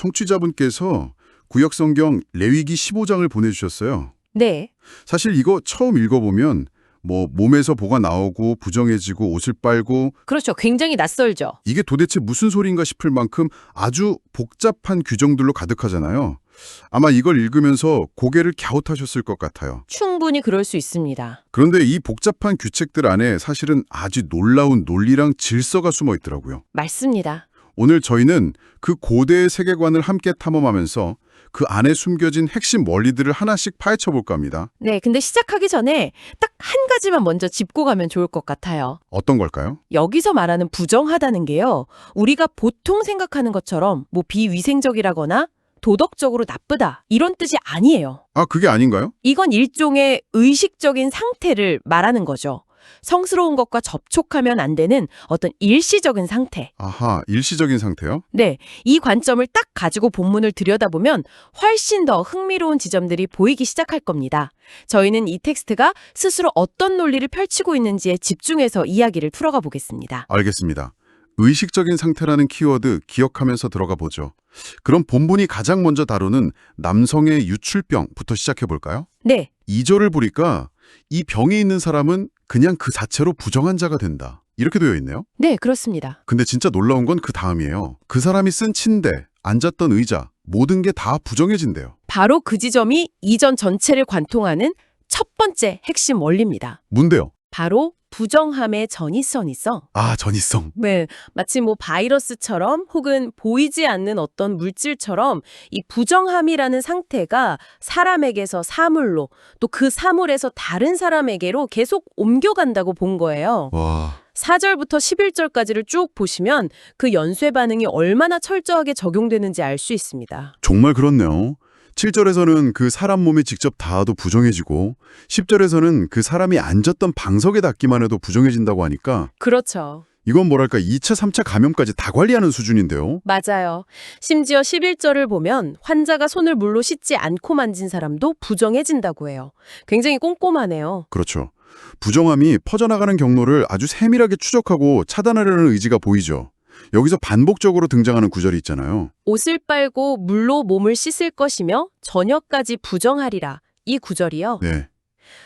청취자분께서 구역성경 레위기 15장을 보내주셨어요. 네, 사실 이거 처음 읽어보면 몸에서 보가 나오고 부정해지고 옷을 빨고 그렇죠. 굉장히 낯설죠. 이게 도대체 무슨 소리인가 싶을 만큼 아주 복잡한 규정들로 가득하잖아요. 아마 이걸 읽으면서 고개를 갸웃하셨을 것 같아요. 충분히 그럴 수 있습니다. 그런데 이 복잡한 규칙들 안에 사실은 아주 놀라운 논리랑 질서가 숨어 있더라고요. 맞습니다. 오늘 저희는 그 고대의 세계관을 함께 탐험하면서 그 안에 숨겨진 핵심 원리들을 하나씩 파헤쳐 볼까 합니다. 네, 근데 시작하기 전에 딱 한 가지만 먼저 짚고 가면 좋을 것 같아요. 어떤 걸까요? 여기서 말하는 부정하다는 게요. 우리가 보통 생각하는 것처럼 비위생적이라거나 도덕적으로 나쁘다 이런 뜻이 아니에요. 아, 그게 아닌가요? 이건 일종의 의식적인 상태를 말하는 거죠. 성스러운 것과 접촉하면 안 되는 어떤 일시적인 상태. 아하, 일시적인 상태요? 네, 이 관점을 딱 가지고 본문을 들여다보면 훨씬 더 흥미로운 지점들이 보이기 시작할 겁니다. 저희는 이 텍스트가 스스로 어떤 논리를 펼치고 있는지에 집중해서 이야기를 풀어가 보겠습니다. 알겠습니다. 의식적인 상태라는 키워드 기억하면서 들어가 보죠. 그럼 본문이 가장 먼저 다루는 남성의 유출병부터 시작해 볼까요? 네, 2절을 보니까 이 병이 있는 사람은 그냥 그 자체로 부정한 자가 된다. 이렇게 되어 있네요. 네, 그렇습니다. 근데 진짜 놀라운 건 그 다음이에요. 그 사람이 쓴 침대, 앉았던 의자, 모든 게 다 부정해진대요. 바로 그 지점이 이전 전체를 관통하는 첫 번째 핵심 원리입니다. 뭔데요? 바로 부정함의 전이성이 있어. 아, 전이성. 네, 마치 바이러스처럼 혹은 보이지 않는 어떤 물질처럼 이 부정함이라는 상태가 사람에게서 사물로 또 그 사물에서 다른 사람에게로 계속 옮겨간다고 본 거예요. 와, 4절부터 11절까지를 쭉 보시면 그 연쇄 반응이 얼마나 철저하게 적용되는지 알 수 있습니다. 정말 그렇네요. 7절에서는 그 사람 몸에 직접 닿아도 부정해지고 10절에서는 그 사람이 앉았던 방석에 닿기만 해도 부정해진다고 하니까 그렇죠. 이건 뭐랄까 2차, 3차 감염까지 다 관리하는 수준인데요. 맞아요. 심지어 11절을 보면 환자가 손을 물로 씻지 않고 만진 사람도 부정해진다고 해요. 굉장히 꼼꼼하네요. 그렇죠. 부정함이 퍼져나가는 경로를 아주 세밀하게 추적하고 차단하려는 의지가 보이죠. 여기서 반복적으로 등장하는 구절이 있잖아요. 옷을 빨고 물로 몸을 씻을 것이며 저녁까지 부정하리라. 이 구절이요. 네.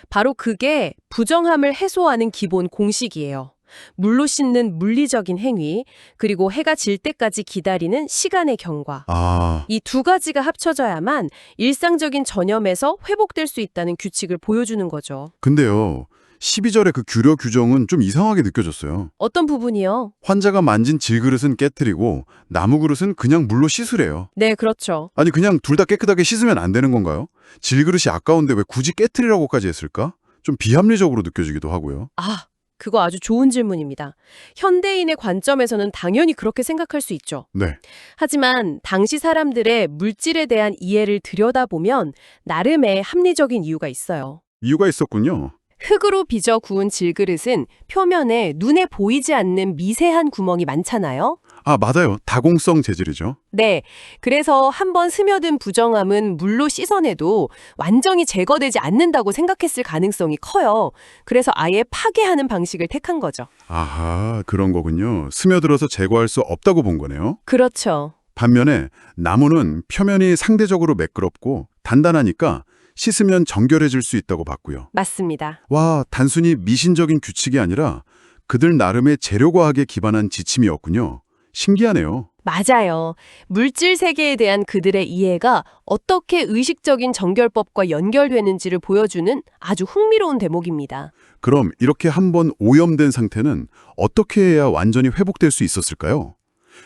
바로 그게 부정함을 해소하는 기본 공식이에요. 물로 씻는 물리적인 행위, 그리고 해가 질 때까지 기다리는 시간의 경과. 아, 이 두 가지가 합쳐져야만 일상적인 전염에서 회복될 수 있다는 규칙을 보여주는 거죠. 근데요. 12절의 그 규례 규정은 좀 이상하게 느껴졌어요. 어떤 부분이요? 환자가 만진 질그릇은 깨트리고 나무 그릇은 그냥 물로 씻으래요. 네, 그렇죠. 아니 그냥 둘 다 깨끗하게 씻으면 안 되는 건가요? 질그릇이 아까운데 왜 굳이 깨트리라고까지 했을까? 좀 비합리적으로 느껴지기도 하고요. 아, 그거 아주 좋은 질문입니다. 현대인의 관점에서는 당연히 그렇게 생각할 수 있죠. 네. 하지만 당시 사람들의 물질에 대한 이해를 들여다보면 나름의 합리적인 이유가 있어요. 이유가 있었군요. 흙으로 빚어 구운 질그릇은 표면에 눈에 보이지 않는 미세한 구멍이 많잖아요. 아, 맞아요. 다공성 재질이죠. 네, 그래서 한번 스며든 부정함은 물로 씻어내도 완전히 제거되지 않는다고 생각했을 가능성이 커요. 그래서 아예 파괴하는 방식을 택한 거죠. 아하, 그런 거군요. 스며들어서 제거할 수 없다고 본 거네요. 그렇죠. 반면에 나무는 표면이 상대적으로 매끄럽고 단단하니까 씻으면 정결해질 수 있다고 봤고요. 맞습니다. 와, 단순히 미신적인 규칙이 아니라 그들 나름의 재료과학에 기반한 지침이었군요. 신기하네요. 맞아요. 물질 세계에 대한 그들의 이해가 어떻게 의식적인 정결법과 연결되는지를 보여주는 아주 흥미로운 대목입니다. 그럼 이렇게 한번 오염된 상태는 어떻게 해야 완전히 회복될 수 있었을까요?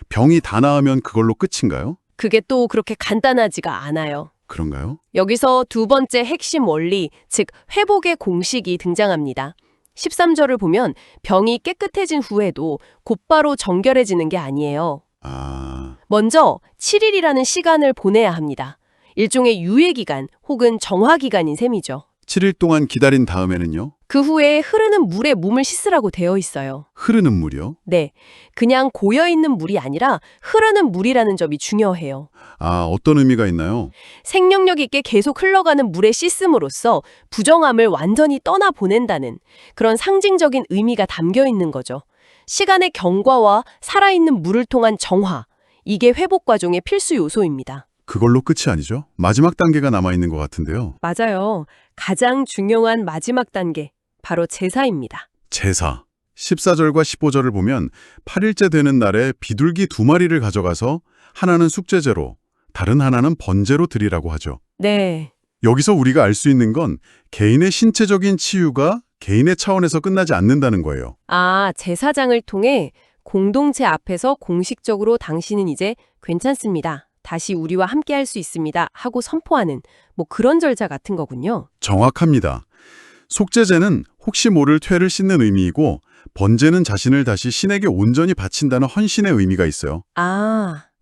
병이 다 나으면 그걸로 끝인가요? 그게 또 그렇게 간단하지가 않아요. 그런가요? 여기서 두 번째 핵심 원리, 즉 회복의 공식이 등장합니다. 13절을 보면 병이 깨끗해진 후에도 곧바로 정결해지는 게 아니에요. 아, 먼저 7일이라는 시간을 보내야 합니다. 일종의 유예기간 혹은 정화기간인 셈이죠. 7일 동안 기다린 다음에는요? 그 후에 흐르는 물에 몸을 씻으라고 되어 있어요. 흐르는 물이요? 네, 그냥 고여있는 물이 아니라 흐르는 물이라는 점이 중요해요. 아, 어떤 의미가 있나요? 생명력 있게 계속 흘러가는 물에 씻음으로써 부정함을 완전히 떠나보낸다는 그런 상징적인 의미가 담겨 있는 거죠. 시간의 경과와 살아있는 물을 통한 정화, 이게 회복 과정의 필수 요소입니다. 그걸로 끝이 아니죠? 마지막 단계가 남아있는 것 같은데요. 맞아요. 가장 중요한 마지막 단계, 바로 제사입니다. 제사. 14절과 15절을 보면 8일째 되는 날에 비둘기 2마리를 가져가서 하나는 숙제제로, 다른 하나는 번제로 드리라고 하죠. 네, 여기서 우리가 알 수 있는 건 개인의 신체적인 치유가 개인의 차원에서 끝나지 않는다는 거예요. 제사장을 통해 공동체 앞에서 공식적으로 당신은 이제 괜찮습니다. 다시 우리와 함께 할 수 있습니다. 하고 선포하는 그런 절차 같은 거군요. 정확합니다. 속죄제는 혹시 모를 퇴를 씻는 의미이고 번제는 자신을 다시 신에게 온전히 바친다는 헌신의 의미가 있어요.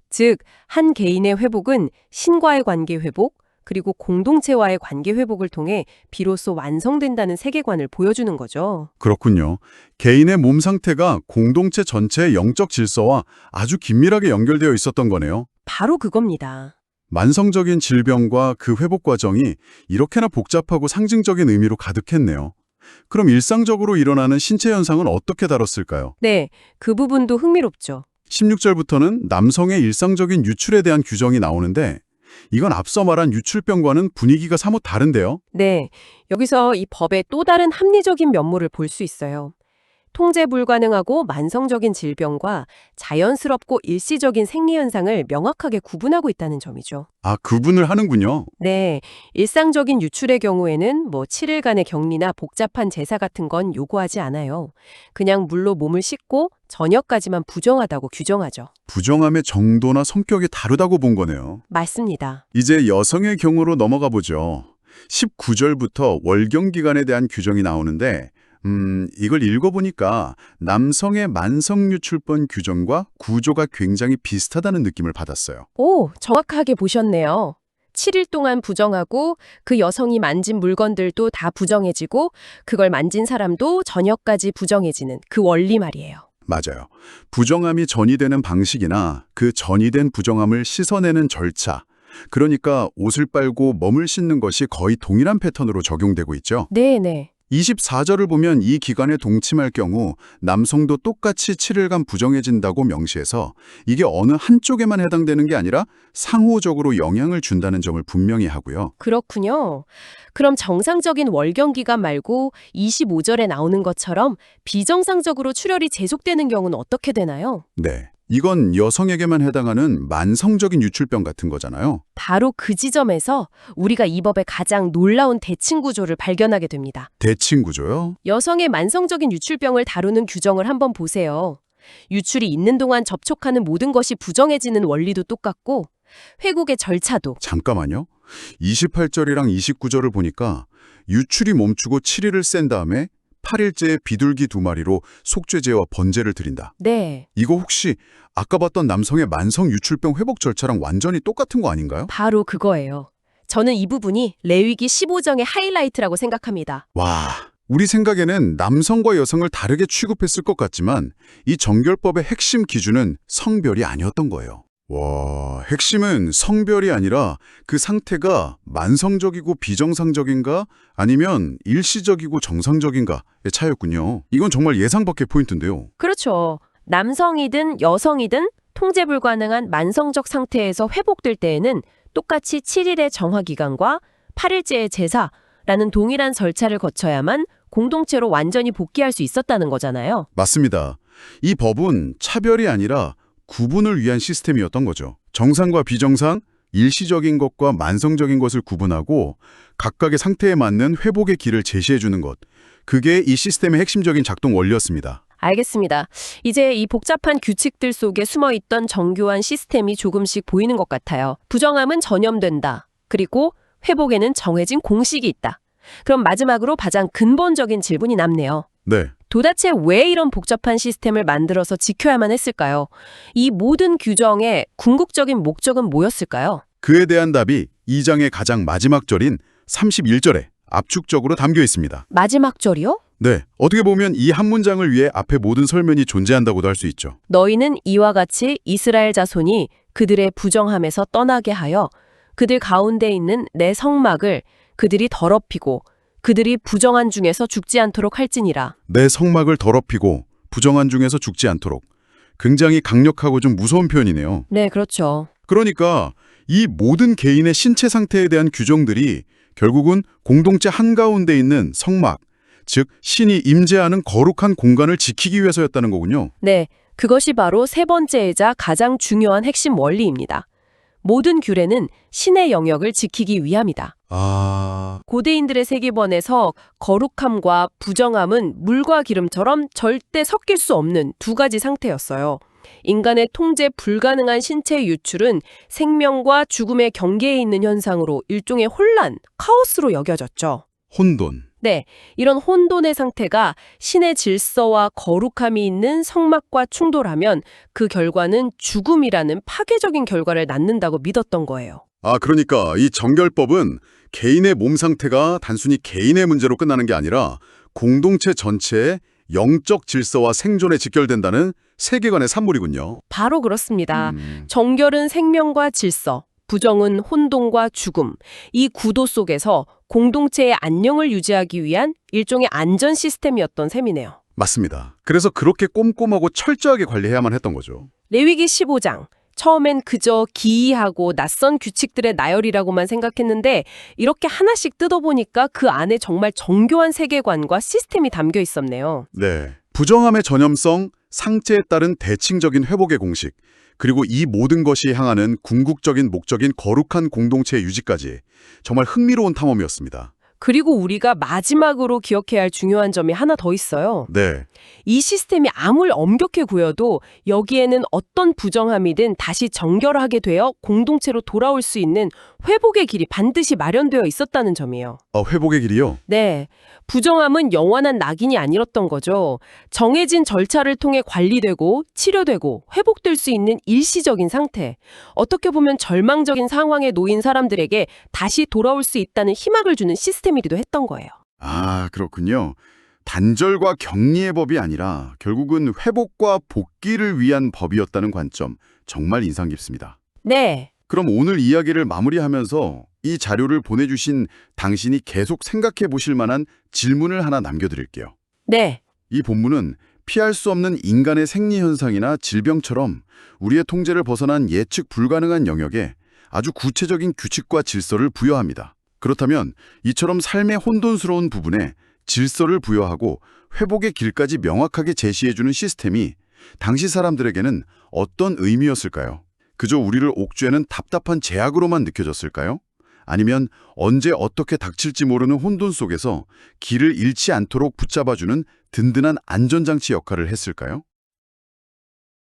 즉, 한 개인의 회복은 신과의 관계 회복, 그리고 공동체와의 관계 회복을 통해 비로소 완성된다는 세계관을 보여주는 거죠. 그렇군요. 개인의 몸 상태가 공동체 전체의 영적 질서와 아주 긴밀하게 연결되어 있었던 거네요. 바로 그겁니다. 만성적인 질병과 그 회복 과정이 이렇게나 복잡하고 상징적인 의미로 가득했네요. 그럼 일상적으로 일어나는 신체 현상은 어떻게 다뤘을까요? 네, 그 부분도 흥미롭죠. 16절부터는 남성의 일상적인 유출에 대한 규정이 나오는데 이건 앞서 말한 유출병과는 분위기가 사뭇 다른데요. 네, 여기서 이 법의 또 다른 합리적인 면모를 볼 수 있어요. 통제 불가능하고 만성적인 질병과 자연스럽고 일시적인 생리 현상을 명확하게 구분하고 있다는 점이죠. 구분을 하는군요. 네, 일상적인 유출의 경우에는 7일간의 격리나 복잡한 제사 같은 건 요구하지 않아요. 그냥 물로 몸을 씻고 저녁까지만 부정하다고 규정하죠. 부정함의 정도나 성격이 다르다고 본 거네요. 맞습니다. 이제 여성의 경우로 넘어가 보죠. 19절부터 월경 기간에 대한 규정이 나오는데 이걸 읽어보니까 남성의 만성 유출권 규정과 구조가 굉장히 비슷하다는 느낌을 받았어요. 오, 정확하게 보셨네요. 7일 동안 부정하고 그 여성이 만진 물건들도 다 부정해지고 그걸 만진 사람도 저녁까지 부정해지는 그 원리 말이에요. 맞아요. 부정함이 전이되는 방식이나 그 전이된 부정함을 씻어내는 절차, 그러니까 옷을 빨고 몸을 씻는 것이 거의 동일한 패턴으로 적용되고 있죠. 네네. 24절을 보면 이 기간에 동침할 경우 남성도 똑같이 7일간 부정해진다고 명시해서 이게 어느 한쪽에만 해당되는 게 아니라 상호적으로 영향을 준다는 점을 분명히 하고요. 그렇군요. 그럼 정상적인 월경 기간 말고 25절에 나오는 것처럼 비정상적으로 출혈이 계속되는 경우는 어떻게 되나요? 네. 이건 여성에게만 해당하는 만성적인 유출병 같은 거잖아요. 바로 그 지점에서 우리가 이 법의 가장 놀라운 대칭 구조를 발견하게 됩니다. 대칭 구조요? 여성의 만성적인 유출병을 다루는 규정을 한번 보세요. 유출이 있는 동안 접촉하는 모든 것이 부정해지는 원리도 똑같고 회복의 절차도. 잠깐만요. 28절이랑 29절을 보니까 유출이 멈추고 7일을 센 다음에 8일째에 비둘기 2마리로 속죄제와 번제를 드린다. 네, 이거 혹시 아까 봤던 남성의 만성 유출병 회복 절차랑 완전히 똑같은 거 아닌가요? 바로 그거예요. 저는 이 부분이 레위기 15장의 하이라이트라고 생각합니다. 와, 우리 생각에는 남성과 여성을 다르게 취급했을 것 같지만 이 정결법의 핵심 기준은 성별이 아니었던 거예요. 와, 핵심은 성별이 아니라 그 상태가 만성적이고 비정상적인가 아니면 일시적이고 정상적인가의 차이였군요. 이건 정말 예상 밖의 포인트인데요. 그렇죠. 남성이든 여성이든 통제 불가능한 만성적 상태에서 회복될 때에는 똑같이 7일의 정화기간과 8일째의 제사라는 동일한 절차를 거쳐야만 공동체로 완전히 복귀할 수 있었다는 거잖아요. 맞습니다. 이 법은 차별이 아니라 구분을 위한 시스템이었던 거죠. 정상과 비정상, 일시적인 것과 만성적인 것을 구분하고 각각의 상태에 맞는 회복의 길을 제시해주는 것. 그게 이 시스템의 핵심적인 작동 원리였습니다. 알겠습니다. 이제 이 복잡한 규칙들 속에 숨어있던 정교한 시스템이 조금씩 보이는 것 같아요. 부정함은 전염된다. 그리고 회복에는 정해진 공식이 있다. 그럼 마지막으로 가장 근본적인 질문이 남네요. 네. 도대체 왜 이런 복잡한 시스템을 만들어서 지켜야만 했을까요? 이 모든 규정의 궁극적인 목적은 뭐였을까요? 그에 대한 답이 2장의 가장 마지막 절인 31절에 압축적으로 담겨 있습니다. 마지막 절이요? 네, 어떻게 보면 이 한 문장을 위해 앞에 모든 설명이 존재한다고도 할 수 있죠. 너희는 이와 같이 이스라엘 자손이 그들의 부정함에서 떠나게 하여 그들 가운데 있는 내 성막을 그들이 더럽히고 그들이 부정한 중에서 죽지 않도록 할지니라. 내 성막을 더럽히고 부정한 중에서 죽지 않도록. 굉장히 강력하고 좀 무서운 표현이네요. 네, 그렇죠. 그러니까 이 모든 개인의 신체 상태에 대한 규정들이 결국은 공동체 한가운데 있는 성막, 즉 신이 임재하는 거룩한 공간을 지키기 위해서였다는 거군요. 네, 그것이 바로 세 번째이자 가장 중요한 핵심 원리입니다. 모든 규례는 신의 영역을 지키기 위함이다. 아, 고대인들의 세계관에서 거룩함과 부정함은 물과 기름처럼 절대 섞일 수 없는 두 가지 상태였어요. 인간의 통제 불가능한 신체 유출은 생명과 죽음의 경계에 있는 현상으로 일종의 혼란, 카오스로 여겨졌죠. 혼돈. 네, 이런 혼돈의 상태가 신의 질서와 거룩함이 있는 성막과 충돌하면 그 결과는 죽음이라는 파괴적인 결과를 낳는다고 믿었던 거예요. 아, 그러니까 이 정결법은 개인의 몸 상태가 단순히 개인의 문제로 끝나는 게 아니라 공동체 전체의 영적 질서와 생존에 직결된다는 세계관의 산물이군요. 바로 그렇습니다. 정결은 생명과 질서, 부정은 혼돈과 죽음, 이 구도 속에서 공동체의 안녕을 유지하기 위한 일종의 안전 시스템이었던 셈이네요. 맞습니다. 그래서 그렇게 꼼꼼하고 철저하게 관리해야만 했던 거죠. 레위기 15장. 처음엔 그저 기이하고 낯선 규칙들의 나열이라고만 생각했는데 이렇게 하나씩 뜯어보니까 그 안에 정말 정교한 세계관과 시스템이 담겨 있었네요. 네. 부정함의 전염성, 상체에 따른 대칭적인 회복의 공식, 그리고 이 모든 것이 향하는 궁극적인 목적인 거룩한 공동체의 유지까지 정말 흥미로운 탐험이었습니다. 그리고 우리가 마지막으로 기억해야 할 중요한 점이 하나 더 있어요. 네. 이 시스템이 아무리 엄격해 구여도 여기에는 어떤 부정함이든 다시 정결하게 되어 공동체로 돌아올 수 있는 회복의 길이 반드시 마련되어 있었다는 점이에요. 회복의 길이요? 네, 부정함은 영원한 낙인이 아니었던 거죠. 정해진 절차를 통해 관리되고 치료되고 회복될 수 있는 일시적인 상태. 어떻게 보면 절망적인 상황에 놓인 사람들에게 다시 돌아올 수 있다는 희망을 주는 시스템이기도 했던 거예요. 아, 그렇군요. 단절과 격리의 법이 아니라 결국은 회복과 복귀를 위한 법이었다는 관점, 정말 인상 깊습니다. 네. 그럼 오늘 이야기를 마무리하면서 이 자료를 보내주신 당신이 계속 생각해 보실 만한 질문을 하나 남겨드릴게요. 네. 이 본문은 피할 수 없는 인간의 생리 현상이나 질병처럼 우리의 통제를 벗어난 예측 불가능한 영역에 아주 구체적인 규칙과 질서를 부여합니다. 그렇다면 이처럼 삶의 혼돈스러운 부분에 질서를 부여하고 회복의 길까지 명확하게 제시해주는 시스템이 당시 사람들에게는 어떤 의미였을까요? 그저 우리를 옥죄는 답답한 제약으로만 느껴졌을까요? 아니면 언제 어떻게 닥칠지 모르는 혼돈 속에서 길을 잃지 않도록 붙잡아주는 든든한 안전장치 역할을 했을까요?